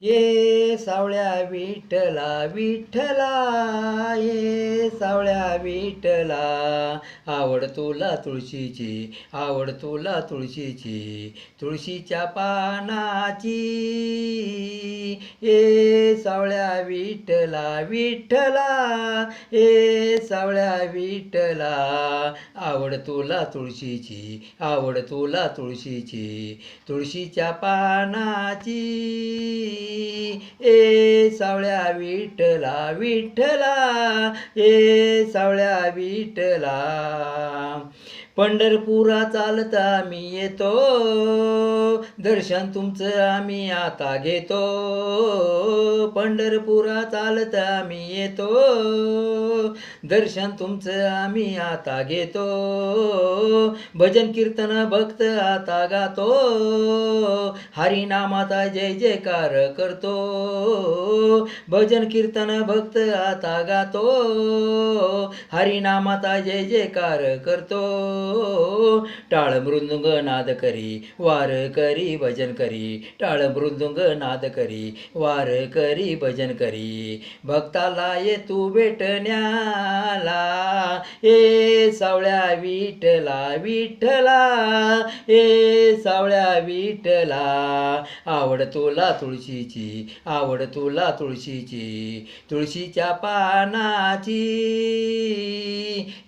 ये सावळ्या विठ्ठला विठ्ठला, ये सावळ्या विठ्ठला, आवड तुला तुळशीची, आवड तुला तुळशीची, तुळशीच्या पानाची. ये सावळ्या विठ्ठला विठ्ठला, ये सावळ्या विठ्ठला, आवड तुला तुळशीची, आवड तुला तुळशीची, तुळशीच्या पानाची. ए सावळ्या विठ्ठला विठ्ठला, ए सावळ्या विठ्ठला, पंढरपुरा चालता मी येतो, दर्शन तुमचं आम्ही आता घेतो. पंढरपुरा चालता मी येतो, दर्शन तुमचं आम्ही आता घेतो. भजन कीर्तन भक्त आता गातो, हरिनामाचा जय जयकार करतो. भजन कीर्तन भक्त आता गातो, हरिनामाचा जय जयकार करतो. टाळ मृदुंग नाद करी, वार करी भजन करी, टाळ मृदुंग नाद करी, वार करी भजन करी. भक्ताला ये तू भेटण्याला, ए सावळ्या विठ्ठला विठ्ठला, ए सावळ्या विठ्ठला, आवड तुला तुळशीची, आवड तुला तुळशीची, तुळशीच्या पानाची.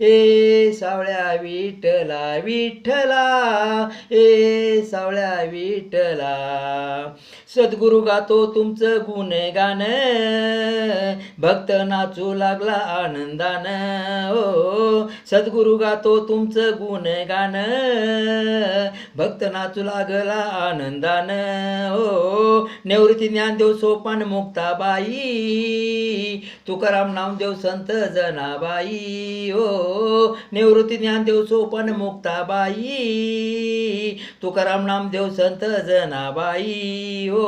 ए सावळ्या विठ्ठला विठ्ठला, ए सावळ्या विठ्ठला, सद्गुरु गातो तुमचं गुणगान, भक्त नाचू लागला आनंदान. ओ सद्गुरु गातो तुमचं गुणगान, भक्त नाचू लागला आनंदान. ओ निवृत्ती ज्ञानदेव सोपान मुक्ताबाई, तुकाराम नामदेव संत जनाबाई. ओ निवृत्ती ज्ञानदेव सोपान मुक्ताबाई, तुकाराम नामदेव संत जनाबाई. ओ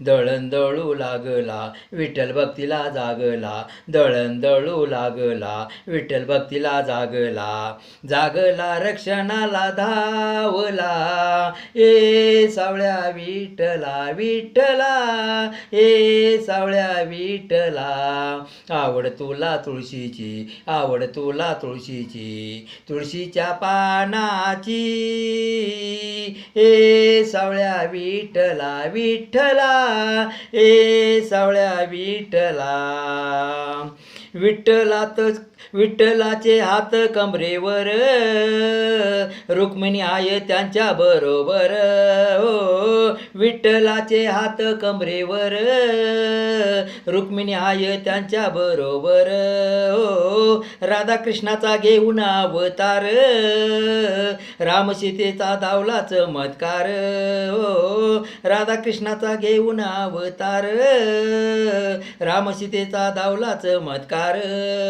दळण दळू लागला विठ्ठल भक्तीला जागला, दळण दळू लागला विठ्ठल भक्तीला जागला. जागला रक्षणाला धावला, ए सावळ्या विठ्ठला विठ्ठला, ए सावळ्या विठ्ठला, आवड तुला तुळशीची, आवड तुला तुळशीची, तुळशीच्या पानाची. ए सावळ्या विठ्ठला विठ्ठला, ए सावळ्या विठ्ठला, विठ्ठलाचे हात कमरेवर, रुक्मिणी आहे त्यांच्या बरोबर. हो विठ्ठलाचे हात कमरेवर, रुक्मिणी आहे त्यांच्या बरोबर. हो राधाकृष्णाचा घेऊन अवतार, राम सीतेचा धावला चमत्कार. हो राधाकृष्णाचा घेऊन अवतार, राम सीतेचा धावला चमत्कार.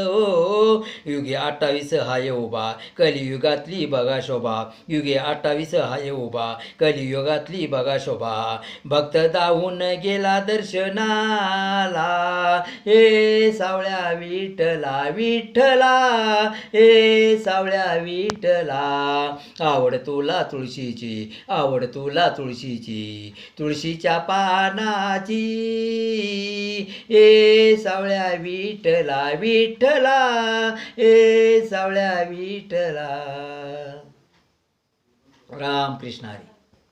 हो युगे 28 हाय उभा, कलियुगातली बघा शोभा, युगे 28 हाय उभा, कलियुगातली बघा शोभा. भक्त धावून गेला दर्शनाला, ए सावळ्या विठ्ठला विठ्ठला, ए सावळ्या विठ्ठला, आवड तुला तुळशीची, आवड तुला तुळशीची, तुळशीच्या पानाची. ए सावळ्या विठ्ठला विठ्ठला, ए सावळ्या विठ्ठला. राम कृष्ण हरी.